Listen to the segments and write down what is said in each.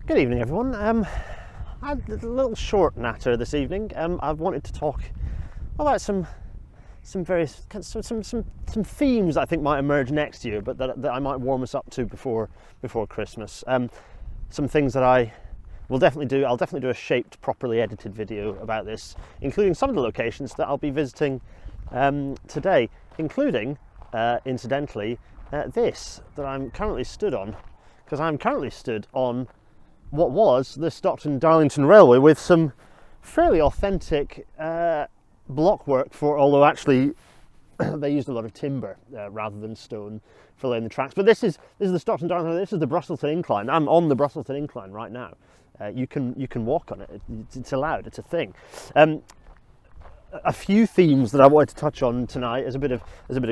Good evening, everyone. I had a little short natter this evening. I wanted to talk about some various some themes I think might emerge next year, but that I might warm us up to before Christmas. Some things that I will definitely do. I'll definitely do a shaped, properly edited video about this, including some of the locations that I'll be visiting today, including, incidentally, this that I'm currently stood on, because I'm currently stood on what was the Stockton and Darlington Railway with some fairly authentic block work for, although actually they used a lot of timber rather than stone for laying the tracks. But this is the Stockton and Darlington. This is the Brussel to Incline. I'm on the Brussel to Incline right now. You can walk on it. It's allowed. It's a thing. A few themes that I wanted to touch on tonight as a bit of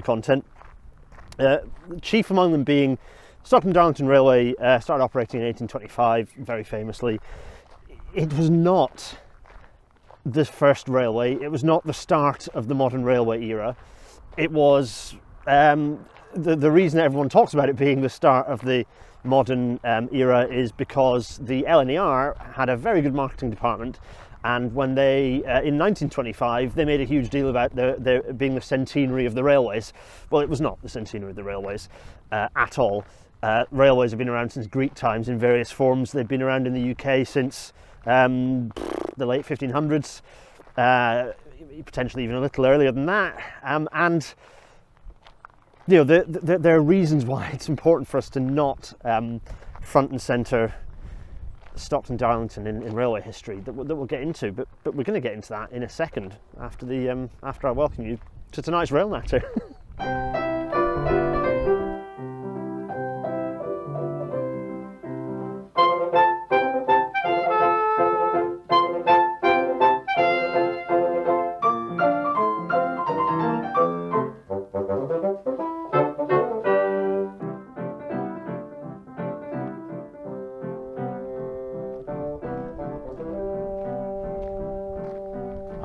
content. Chief among them being Stockton and Darlington Railway started operating in 1825, very famously. It was not the first railway. It was not the start of the modern railway era. It was the reason everyone talks about it being the start of the modern era is because the LNER had a very good marketing department, and when they in 1925 they made a huge deal about there being the centenary of the railways. Well, it was not the centenary of the railways at all. Railways have been around since Greek times in various forms. They've been around in the UK since the late 1500s, potentially even a little earlier than that. And you know, there are reasons why it's important for us to not front and centre Stockton Darlington in railway history that we'll get into. But we're going to get into that in a second after I welcome you to tonight's Rail Natter.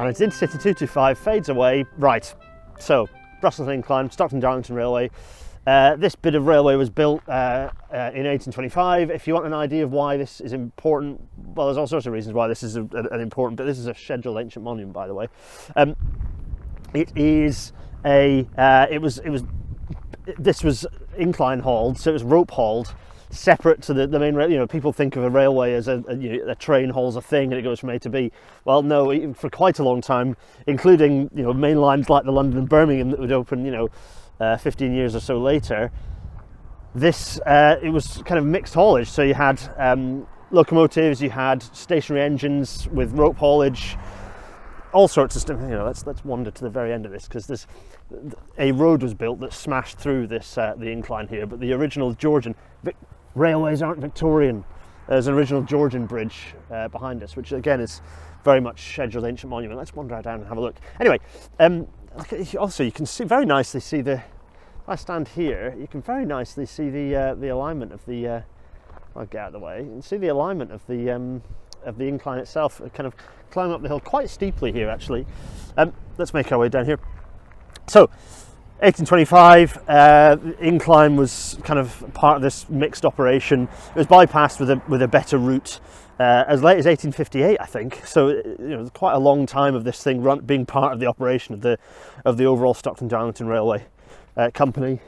And it's Intercity 225 fades away. Right, so Brussels Incline, Stockton Darlington Railway. This bit of railway was built in 1825. If you want an idea of why this is important, well, there's all sorts of reasons why this is an important, but this is a scheduled ancient monument, by the way. This was incline hauled, so it was rope hauled, separate to the main rail. You know, people think of a railway as a train hauls a thing and it goes from A to B. Well, no, for quite a long time, including main lines like the London and Birmingham that would open 15 years or so later. This it was kind of mixed haulage. So you had locomotives, you had stationary engines with rope haulage, all sorts of stuff. Let's wander to the very end of this, because a road was built that smashed through this the incline here. But the original Georgian railways aren't Victorian. There's an original Georgian bridge behind us, which again is very much scheduled ancient monument. Let's wander down and have a look. Anyway, also you can very nicely see if I stand here, you can very nicely see the alignment of the. I'll get out of the way. You can see the alignment of the incline itself. Kind of climb up the hill quite steeply here, actually. Let's make our way down here. So, 1825, incline was kind of part of this mixed operation. It was bypassed with a better route as late as 1858, I think. So quite a long time of this thing being part of the operation of the overall Stockton Darlington Railway company.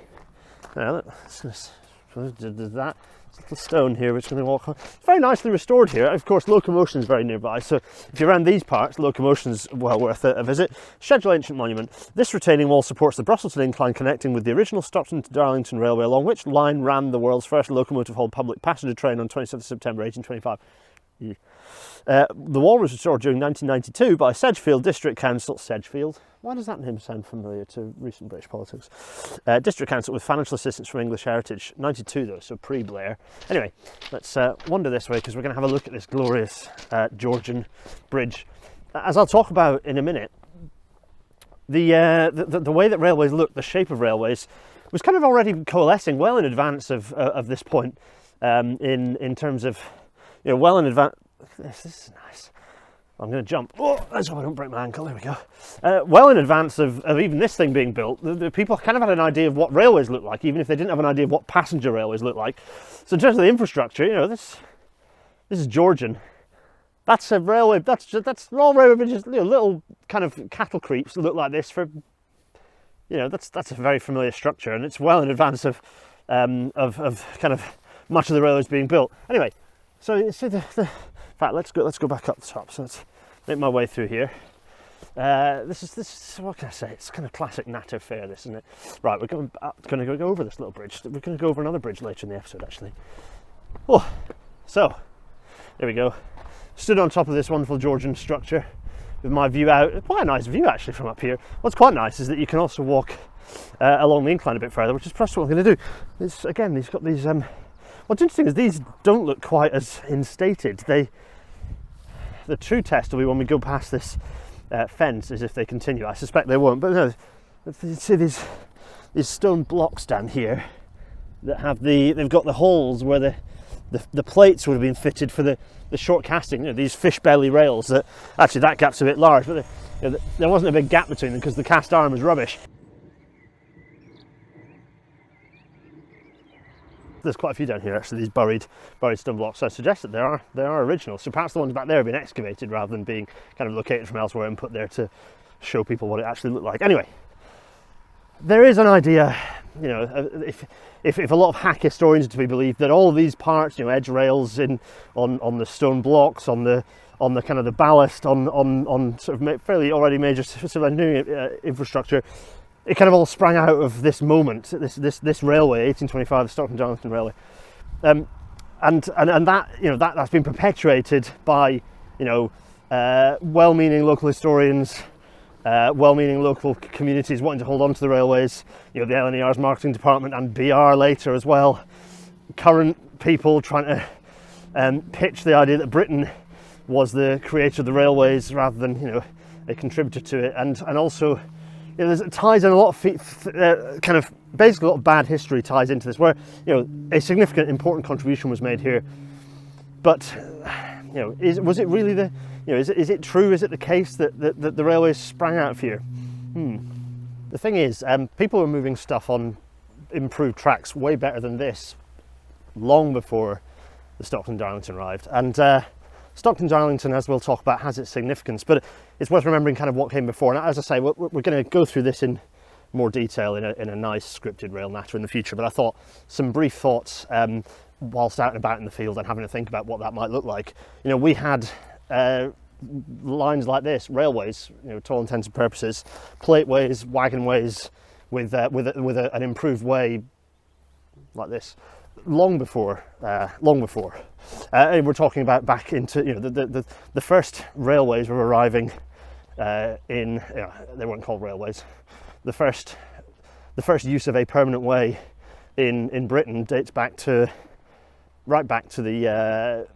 There's that little stone here which is going to walk on. It's very nicely restored here. Of course, locomotion is very nearby, so if you're around these parts, locomotion is well worth a visit. Scheduled ancient monument. This retaining wall supports the Brussels Incline, connecting with the original Stockton to Darlington Railway, along which line ran the world's first locomotive-hauled public passenger train on 27th September 1825. The wall was restored during 1992 by Sedgefield District Council. Sedgefield? Why does that name sound familiar to recent British politics? District Council with financial assistance from English Heritage. 92 though, so pre-Blair. Anyway, let's wander this way, because we're going to have a look at this glorious Georgian bridge. As I'll talk about in a minute, the way that railways look, the shape of railways, was kind of already coalescing well in advance of this point. In terms of well in advance. This is nice. I'm going to jump. Oh, let's hope I don't break my ankle. There we go. Well in advance of even this thing being built, the people kind of had an idea of what railways look like, even if they didn't have an idea of what passenger railways look like. So in terms of the infrastructure, this This is Georgian. That's a railway. That's all railway bridges. Little kind of cattle creeps look like this for. That's a very familiar structure, and it's well in advance of kind of much of the railways being built. Anyway, so you see in fact, let's go back up the top. So let's make my way through here. This is what can I say? It's kind of classic Natto fare, this, isn't it? Right, we're going to go over this little bridge. We're going to go over another bridge later in the episode, actually. Oh, so there we go. Stood on top of this wonderful Georgian structure with my view out. Quite a nice view actually from up here. What's quite nice is that you can also walk along the incline a bit further, which is perhaps what I'm going to do. This, again, these got these. What's interesting is these don't look quite as instated. The true test will be when we go past this fence, as if they continue. I suspect they won't, but no. You see these stone blocks down here that have they've got the holes where the plates would have been fitted for the short casting, these fish belly rails. That actually that gap's a bit large, but there wasn't a big gap between them because the cast iron was rubbish. There's quite a few down here actually, these buried stone blocks. So I suggest that they are original. So perhaps the ones back there have been excavated rather than being kind of located from elsewhere and put there to show people what it actually looked like. Anyway, there is an idea, if a lot of hack historians are to be believed, that all these parts, edge rails on the stone blocks, on the kind of the ballast, on sort of fairly already major civil engineering infrastructure, it kind of all sprang out of this moment, this railway, 1825, the Stockton and Darlington Railway, and that's been perpetuated by well-meaning local historians. Well-meaning local communities wanting to hold on to the railways, the LNER's marketing department and BR later as well. Current people trying to pitch the idea that Britain was the creator of the railways rather than a contributor to it, and also there's ties in a lot of kind of basically a lot of bad history ties into this, where a significant important contribution was made here, but was it really the is it true? Is it the case that the railways sprang out of here? The thing is, people were moving stuff on improved tracks way better than this long before the Stockton and Darlington arrived. And Stockton and Darlington, as we'll talk about, has its significance, but it's worth remembering kind of what came before. And as I say, we're going to go through this in more detail in a nice scripted rail natter in the future. But I thought some brief thoughts whilst out and about in the field and having to think about what that might look like. We had lines like this, railways, to all intents and purposes, plateways, wagonways, with an improved way like this, long before. And we're talking about back into the first railways were arriving in they weren't called railways. The first use of a permanent way in Britain dates back to right back to the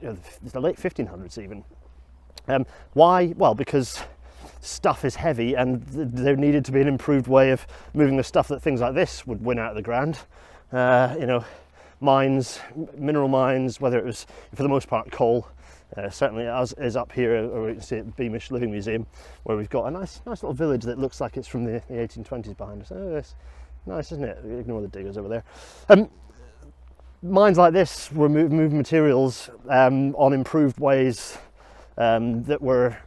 late 1500s even. Why? Well, because stuff is heavy and there needed to be an improved way of moving the stuff that things like this would win out of the ground. Mines, mineral mines, whether it was for the most part coal, certainly as is up here, or you can see at Beamish Living Museum, where we've got a nice little village that looks like it's from the 1820s behind us. Oh, it's nice, isn't it? Ignore the diggers over there. Mines like this were moving materials on improved ways that were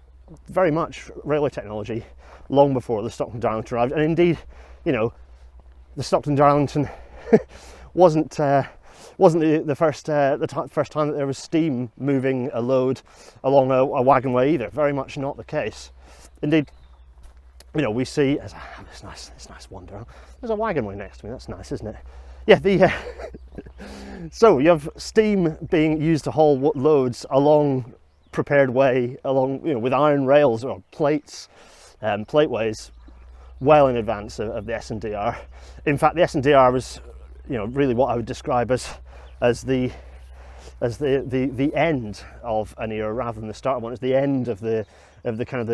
very much railway technology long before the Stockton and Darlington arrived. And indeed, the Stockton and Darlington wasn't the first time that there was steam moving a load along a wagonway either. Very much not the case. Indeed, we see this nice wonder. There's a wagonway next to me. That's nice, isn't it? Yeah. So you have steam being used to haul loads along prepared way, along with iron rails or plates, plateways, well in advance of the S&DR. In fact, the S&DR was, really what I would describe as the end of an era rather than the start of one. It's the end of the kind of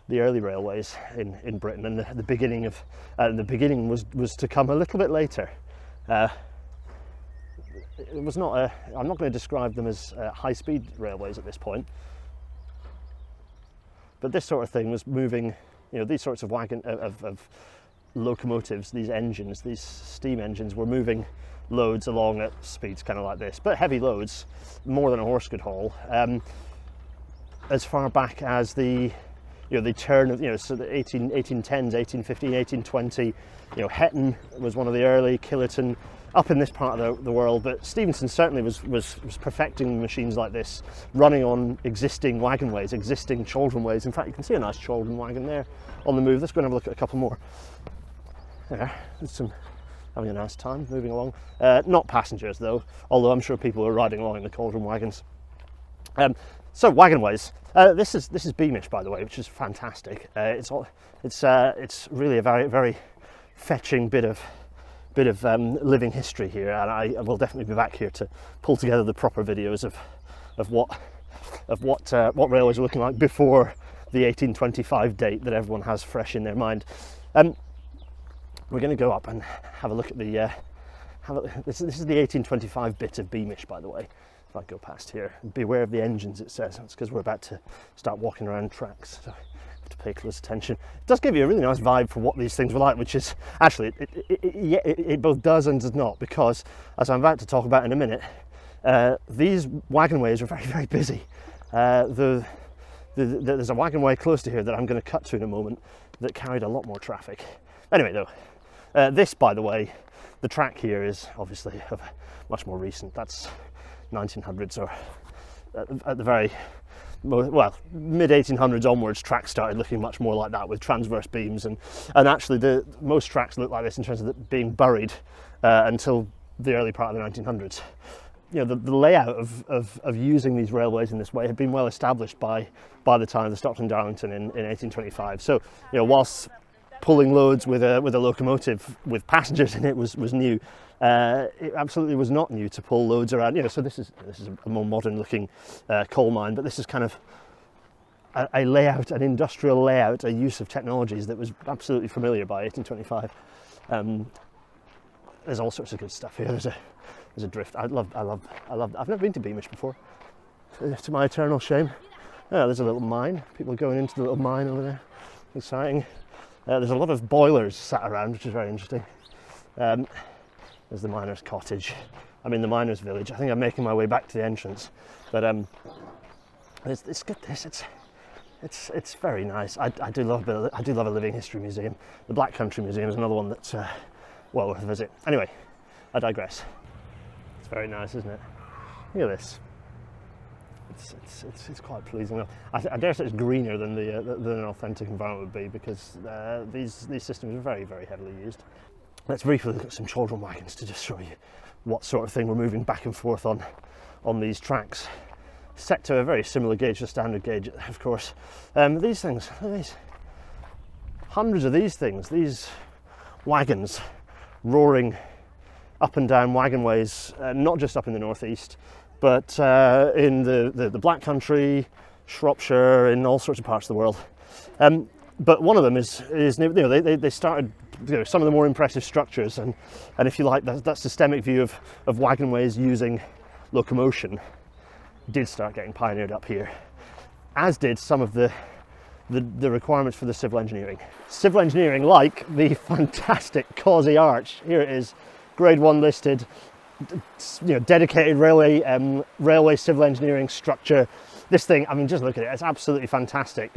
the early railways in Britain, and the beginning of the beginning was to come a little bit later. It was not I'm not going to describe them as high-speed railways at this point, but this sort of thing was moving. These sorts of locomotives, these engines, these steam engines were moving loads along at speeds kind of like this, but heavy loads, more than a horse could haul, as far back as the turn of, so the 1810s, 1815, 1820. Hetton was one of the early, Killerton, up in this part of the world, but Stephenson certainly was perfecting machines like this, running on existing wagonways, existing chaldronways. In fact, you can see a nice chaldron wagon there on the move. Let's go and have a look at a couple more. There, there's some having a nice time moving along. Not passengers though, although I'm sure people are riding along in the cauldron wagons. So wagonways. This is Beamish, by the way, which is fantastic. It's really a very, very fetching bit of living history here, and I will definitely be back here to pull together the proper videos of what railways are looking like before the 1825 date that everyone has fresh in their mind. We're going to go up and have a look at the this is the 1825 bit of Beamish, by the way. If I go past here, beware of the engines, it says. It's because we're about to start walking around tracks, so I have to pay close attention. It does give you a really nice vibe for what these things were like, which is actually it both does and does not, because as I'm about to talk about in a minute, these wagonways are very, very busy. There's a wagonway close to here that I'm going to cut to in a moment that carried a lot more traffic. Anyway, though, this, by the way, the track here is obviously much more recent. That's 1900s, or at the very mid 1800s onwards, tracks started looking much more like that, with transverse beams, and actually most tracks look like this in terms of it being buried until the early part of the 1900s. The layout of using these railways in this way had been well established by the time of the Stockton and Darlington in 1825. So whilst pulling loads with a locomotive with passengers in it was new, it absolutely was not new to pull loads around. So this is a more modern looking coal mine, but this is kind of a layout, an industrial layout, a use of technologies that was absolutely familiar by 1825. There's all sorts of good stuff here. There's a drift. I love. I've never been to Beamish before, to my eternal shame. There's a little mine. People going into the little mine over there. Exciting. There's a lot of boilers sat around, which is very interesting. There's the miner's cottage. I'm in the miner's village. I think I'm making my way back to the entrance, but it's good. It's very nice. I do love a living history museum. The Black Country Museum is another one that's well worth a visit. Anyway, I digress. It's very nice, isn't it? Look at this. It's quite pleasing. I dare say it's greener than an authentic environment would be, because these systems are very, very heavily used. Let's briefly look at some chaldron wagons to just show you what sort of thing we're moving back and forth on these tracks. Set to a very similar gauge to standard gauge, of course. These things, look at these. Hundreds of these things, these wagons roaring up and down wagonways, not just up in the northeast, but in the Black Country, Shropshire, in all sorts of parts of the world. But one of them is they started some of the more impressive structures, and if you like, that systemic view of wagonways using locomotion did start getting pioneered up here, as did some of the requirements for the civil engineering. Civil engineering, like the fantastic Causey Arch. Here it is, grade 1 listed, dedicated railway civil engineering structure. This thing, I mean, just look at it, it's absolutely fantastic.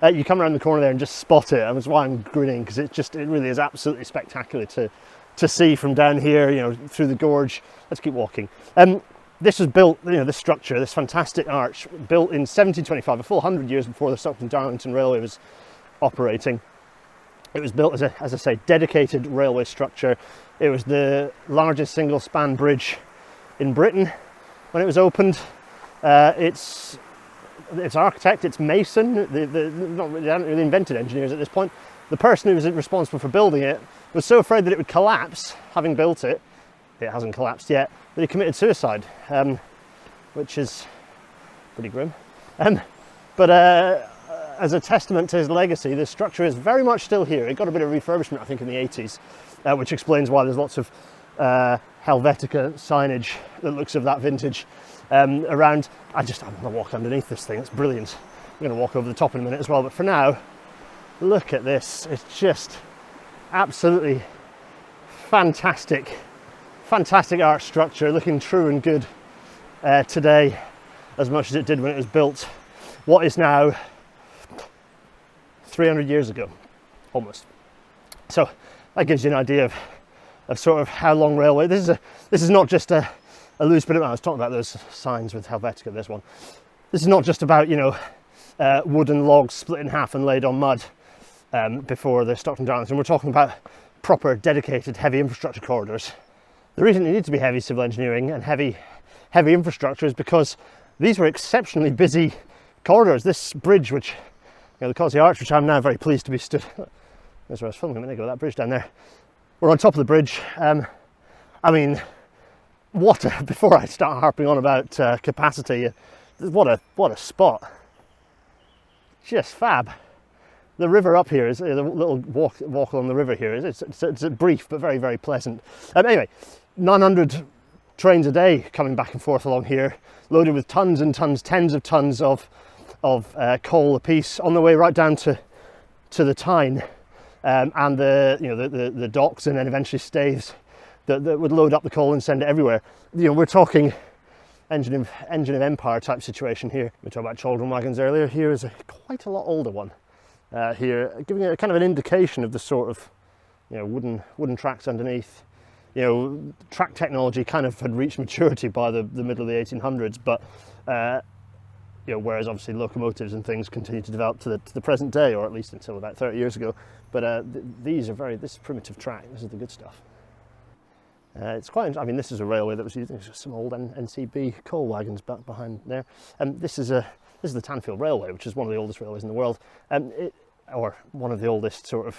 You come around the corner there and just spot it, and that's why I'm grinning, because it really is absolutely spectacular to see from down here, through the gorge. Let's keep walking. This was built, this structure, this fantastic arch, built in 1725, a full 100 years before the Stockton and Darlington Railway was operating. It was built as I say, dedicated railway structure. It was the largest single span bridge in Britain when it was opened. Its architect, its mason, they hadn't really invented engineers at this point. The person who was responsible for building it was so afraid that it would collapse, having built it. It hasn't collapsed yet, but he committed suicide, which is pretty grim. But as a testament to his legacy, this structure is very much still here. It got a bit of refurbishment, I think, in the 80s, which explains why there's lots of Helvetica signage that looks of that vintage around. I'm going to walk underneath this thing. It's brilliant. I'm going to walk over the top in a minute as well, but for now, look at this. It's just absolutely fantastic arch structure, looking true and good today as much as it did when it was built what is now 300 years ago, almost. So that gives you an idea of sort of how long railway. This is not just a loose bit of. I was talking about those signs with Helvetica. This one. This is not just about, you know, wooden logs split in half and laid on mud before the Stockton Darlington. We're talking about proper, dedicated, heavy infrastructure corridors. The reason it needs to be heavy civil engineering and heavy infrastructure is because these were exceptionally busy corridors. This bridge, which, you know, the Causey Arch, which I'm now very pleased to be stood. That's where I was filming a minute ago. That bridge down there. We're on top of the bridge. I mean, before I start harping on about capacity, what a spot. Just fab. The river up here is the little walk along the river here. It's brief but very, very pleasant. Anyway, 900 trains a day coming back and forth along here, loaded with tons and tons, tens of tons of coal apiece on the way right down to the Tyne, and the docks, and then eventually staves that would load up the coal and send it everywhere. You know, we're talking engine of empire type situation here. We talked about chaldron wagons earlier. Here is quite a lot older one. Here, giving it a kind of an indication of the sort of, you know, wooden tracks underneath. You know, track technology kind of had reached maturity by the middle of the 1800s, but you know, whereas obviously locomotives and things continue to develop to the present day, or at least until about 30 years ago. But this is primitive track. This is the good stuff. It's quite. I mean, this is a railway that was using some old NCB coal wagons back behind there. This is the Tanfield Railway, which is one of the oldest railways in the world, or one of the oldest sort of.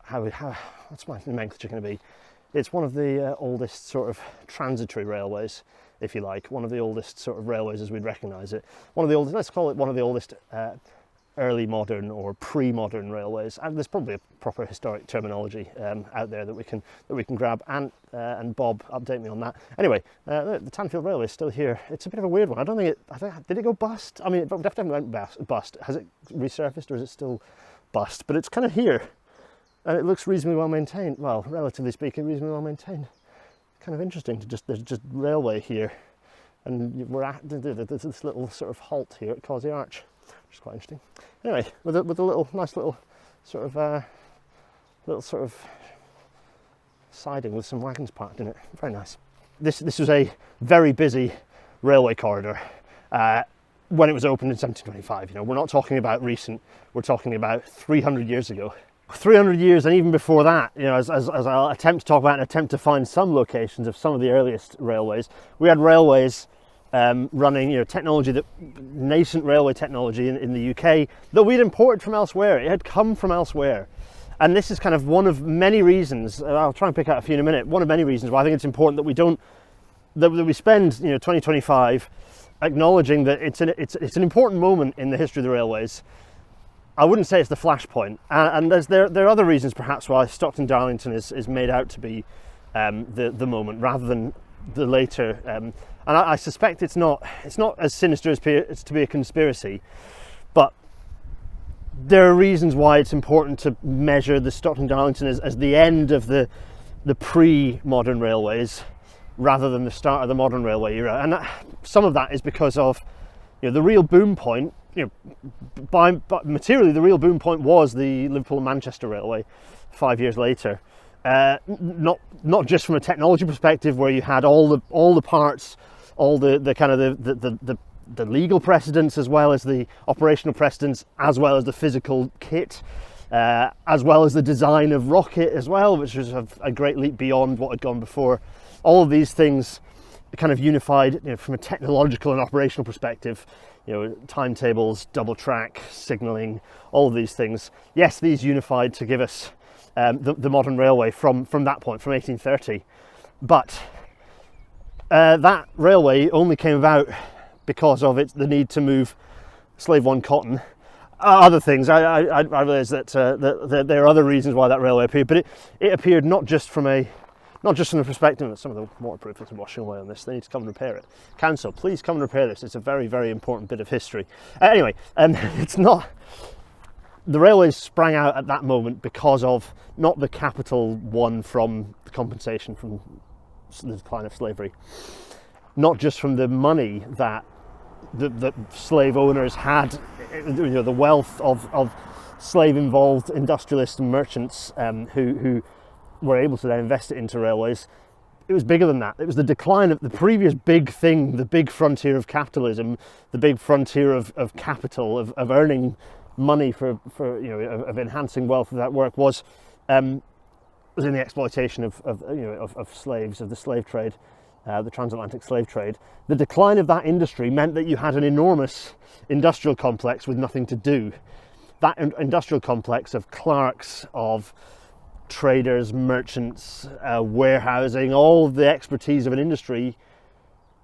What's my nomenclature going to be? It's one of the oldest sort of transitory railways, if you like. One of the oldest sort of railways as we'd recognise it. One of the oldest. Let's call it one of the oldest early modern or pre-modern railways. And there's probably a proper historic terminology out there that we can grab. And Bob, update me on that. Anyway, the Tanfield Railway is still here. It's a bit of a weird one. I don't think did it go bust? I mean, it definitely went bust. Has it resurfaced, or is it still bust? But it's kind of here. And it looks reasonably well maintained. Well, relatively speaking, reasonably well maintained. Kind of interesting there's just railway here, and we're at this little sort of halt here at Causey Arch, which is quite interesting. Anyway, with a nice little sort of siding with some wagons parked in it. Very nice. This was a very busy railway corridor when it was opened in 1725. You know, we're not talking about recent. We're talking about 300 years ago. 300 years, and even before that, you know, as I'll attempt to talk about and attempt to find some locations of some of the earliest railways, we had railways running, you know, nascent railway technology in the UK that we'd imported from elsewhere. It had come from elsewhere, and this is kind of one of many reasons. I'll try and pick out a few in a minute. One of many reasons why I think it's important that we spend, you know, 2025 acknowledging that it's an important moment in the history of the railways. I wouldn't say it's the flashpoint, and there are other reasons perhaps why Stockton Darlington is made out to be the moment rather than the later. And I suspect it's not as sinister as to be a conspiracy, but there are reasons why it's important to measure the Stockton Darlington as the end of the pre-modern railways rather than the start of the modern railway era. And some of that is because of, you know, the real boom point. You know, materially, the real boom point was the Liverpool and Manchester Railway 5 years later. Not just from a technology perspective, where you had all the parts, all the kind of the legal precedents, as well as the operational precedents, as well as the physical kit, as well as the design of rocket as well, which was a great leap beyond what had gone before. All of these things kind of unified, you know, from a technological and operational perspective. You know, timetables, double track, signalling, all of these things. Yes, these unified to give us the modern railway from that point, from 1830. But that railway only came about because of the need to move Slave One cotton other things. I realise that there are other reasons why that railway appeared, but it appeared not just from the perspective that some of the waterproofers are washing away on this. They need to come and repair it. Council, please come and repair this. It's a very, very important bit of history. Anyway, it's not. The railways sprang out at that moment because of not the capital won from the compensation from the decline of slavery, not just from the money that the slave owners had, the wealth of slave-involved industrialists and merchants who were able to then invest it into railways. It was bigger than that. It was the decline of the previous big thing, the big frontier of capitalism, the big frontier of capital, of earning money for of enhancing wealth of that work was in the exploitation of slaves, of the slave trade, the transatlantic slave trade. The decline of that industry meant that you had an enormous industrial complex with nothing to do. That industrial complex of clerks, of traders, merchants, warehousing, all the expertise of an industry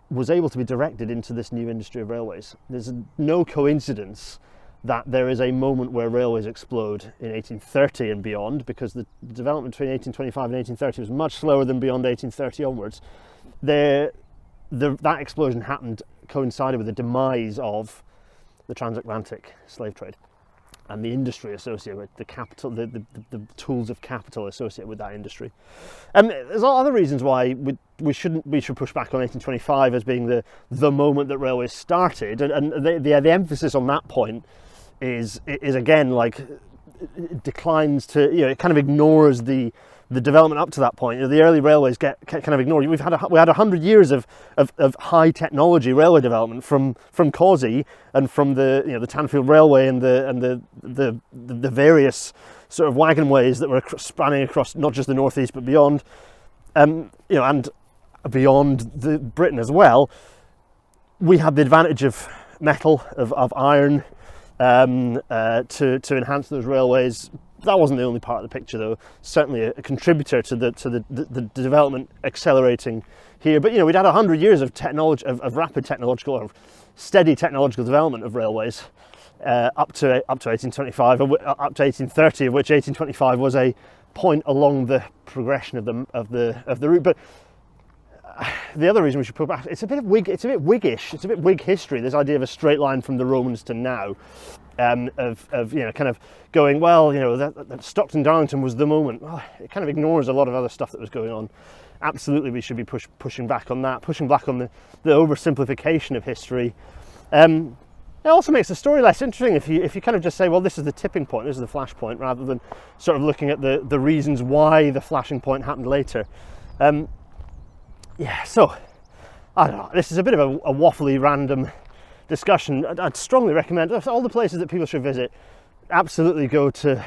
was able to be directed into this new industry of railways. There's no coincidence that there is a moment where railways explode in 1830 and beyond, because the development between 1825 and 1830 was much slower than beyond 1830 onwards. That explosion coincided with the demise of the transatlantic slave trade and the industry associated with the capital, the tools of capital associated with that industry. There's other reasons why we should push back on 1825 as being the moment that railways started, and the emphasis on that point is again, like, it declines to, it kind of ignores the development up to that point. The early railways get kind of ignored. We had 100 years of high technology railway development from Causey and from the Tanfield Railway and the various sort of wagonways that were spanning across not just the northeast but beyond, and beyond Britain as well. We had the advantage of metal, of iron, to enhance those railways. That wasn't the only part of the picture, though. Certainly a contributor to the development accelerating here. But we'd had 100 years of technology, of rapid technological or steady technological development of railways up to 1825, up to 1830, of which 1825 was a point along the progression of the route. But the other reason we should put back, it's a bit Whiggish. It's a bit Whig history. This idea of a straight line from the Romans to now, kind of going, well, that Stockton and Darlington was the moment. Oh, it kind of ignores a lot of other stuff that was going on. Absolutely, we should be pushing back on that, pushing back on the oversimplification of history. It also makes the story less interesting if you kind of just say, well, this is the tipping point, this is the flash point, rather than sort of looking at the reasons why the flashing point happened later. So I don't know. This is a bit of a waffly, random discussion. I'd strongly recommend all the places that people should visit. Absolutely go to.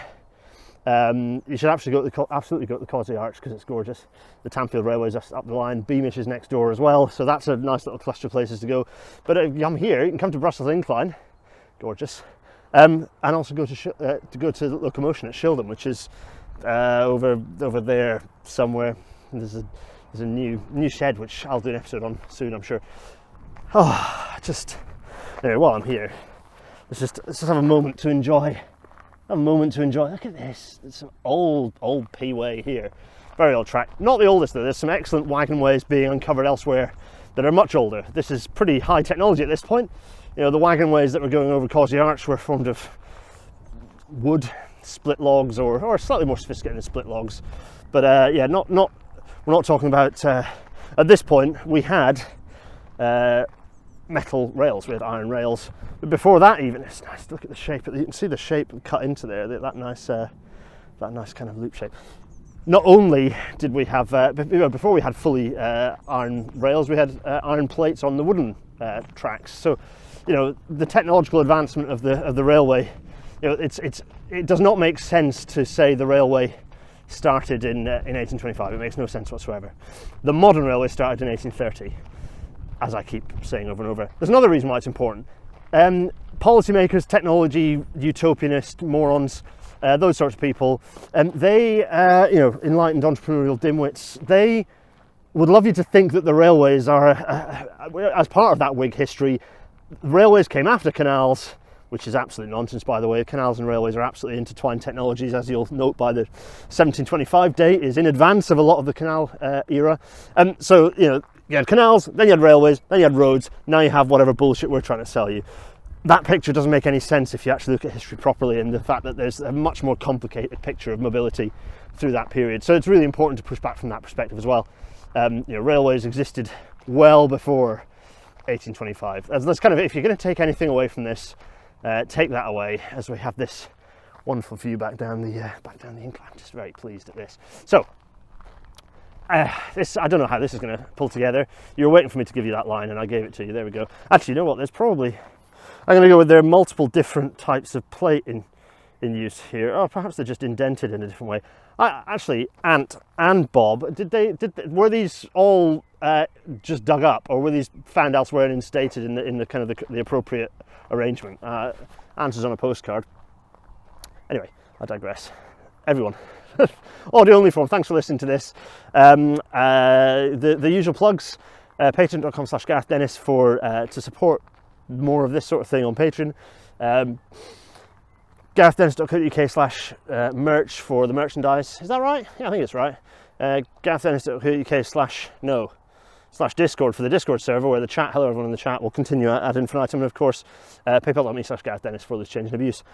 You should absolutely go to the Causey Arch because it's gorgeous. The Tanfield Railway is up the line. Beamish is next door as well, so that's a nice little cluster of places to go. But if I'm here, you can come to Brussel Incline, gorgeous, and also go to Locomotion at Shildon, which is over there somewhere. There's a new shed which I'll do an episode on soon, I'm sure. Anyway, while I'm here, let's just have a moment to enjoy. Look at this. It's some old P-way here. Very old track. Not the oldest though. There's some excellent wagonways being uncovered elsewhere that are much older. This is pretty high technology at this point. The wagonways that were going over Causey Arch were formed of wood, split logs, or slightly more sophisticated than split logs. But we're not talking about, at this point, we had metal rails, we had iron rails. But before that even, it's nice to look at the shape. You can see the shape cut into there, that nice kind of loop shape. Not only did we have, before we had fully iron rails, we had iron plates on the wooden tracks. So, the technological advancement of the railway, it does not make sense to say the railway started in 1825. It makes no sense whatsoever. The modern railway started in 1830, as I keep saying over and over. There's another reason why it's important. Policymakers, technology, utopianists, morons, those sorts of people, they, enlightened entrepreneurial dimwits, they would love you to think that the railways are, as part of that Whig history, railways came after canals, which is absolute nonsense, by the way. Canals and railways are absolutely intertwined technologies, as you'll note by the 1725 date is in advance of a lot of the canal era. So, you know, you had canals, then you had railways, then you had roads, now you have whatever bullshit we're trying to sell you. That picture doesn't make any sense if you actually look at history properly, and the fact that there's a much more complicated picture of mobility through that period. So it's really important to push back from that perspective as well. You know, railways existed well before 1825. That's kind of, if you're going to take anything away from this, take that away, as we have this wonderful view back down the incline. I'm just very pleased at this. So this, I don't know how this is going to pull together. You were waiting for me to give you that line, and I gave it to you. There we go. Actually, you know what? There's probably, I'm going to go with, there are multiple different types of plate in use here. Or perhaps they're just indented in a different way. Actually, Ant and Bob, were these all just dug up, or were these found elsewhere and instated in the kind of the appropriate arrangement? Answers on a postcard. Anyway, I digress. Everyone, audio only form. Thanks for listening to this. The usual plugs: patreon.com/GarethDennis for to support more of this sort of thing on Patreon. GarethDennis.co.uk/merch for the merchandise. Is that right? Yeah, I think it's right. GarethDennis.co.uk/Discord for the Discord server, where the chat, hello everyone in the chat, will continue ad infinitum. And of course, paypal.me/GarethDennis for this change in abuse.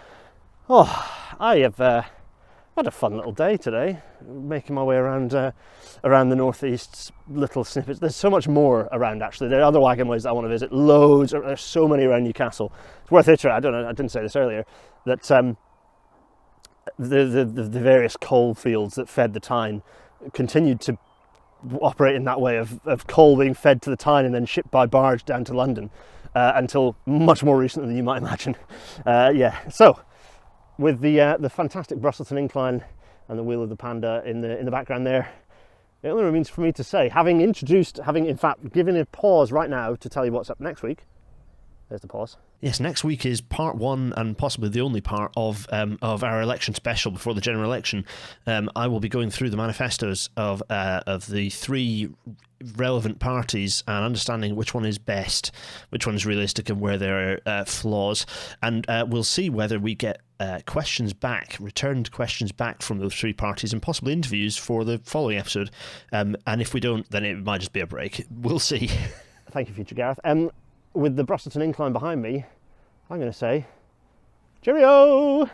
Oh, I have had a fun little day today, making my way around around the northeast, little snippets. There's so much more around, actually. There are other wagonways that I want to visit, loads. There's so many around Newcastle. It's worth it. I don't know, I didn't say this earlier, that the various coal fields that fed the Tyne continued to operate in that way of coal being fed to the Tyne and then shipped by barge down to London until much more recently than you might imagine. Yeah, so with the fantastic Brusselton Incline and the Wheel of the Panda in the background there, it only remains for me to say, having in fact given a pause right now to tell you what's up next week. There's the pause. Yes, next week is part one, and possibly the only part of our election special before the general election. I will be going through the manifestos of the three relevant parties and understanding which one is best, which one is realistic, and where there are flaws. And we'll see whether we get returned questions back from those three parties, and possibly interviews for the following episode. And if we don't, then it might just be a break. We'll see. Thank you, future Gareth. With the Brusselton Incline behind me, I'm going to say, cheerio!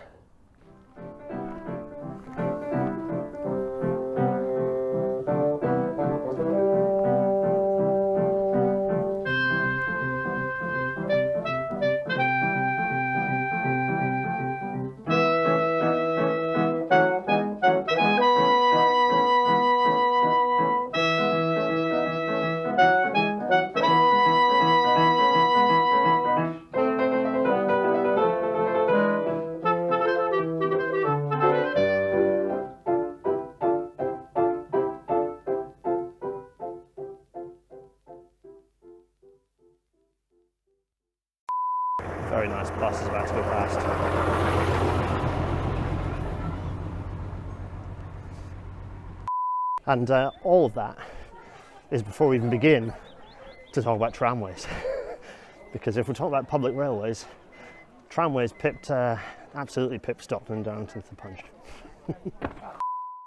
Very nice, bus is about to go past. And all of that is before we even begin to talk about tramways. Because if we're talking about public railways, tramways absolutely pipped Stockton and Darlington to the punch.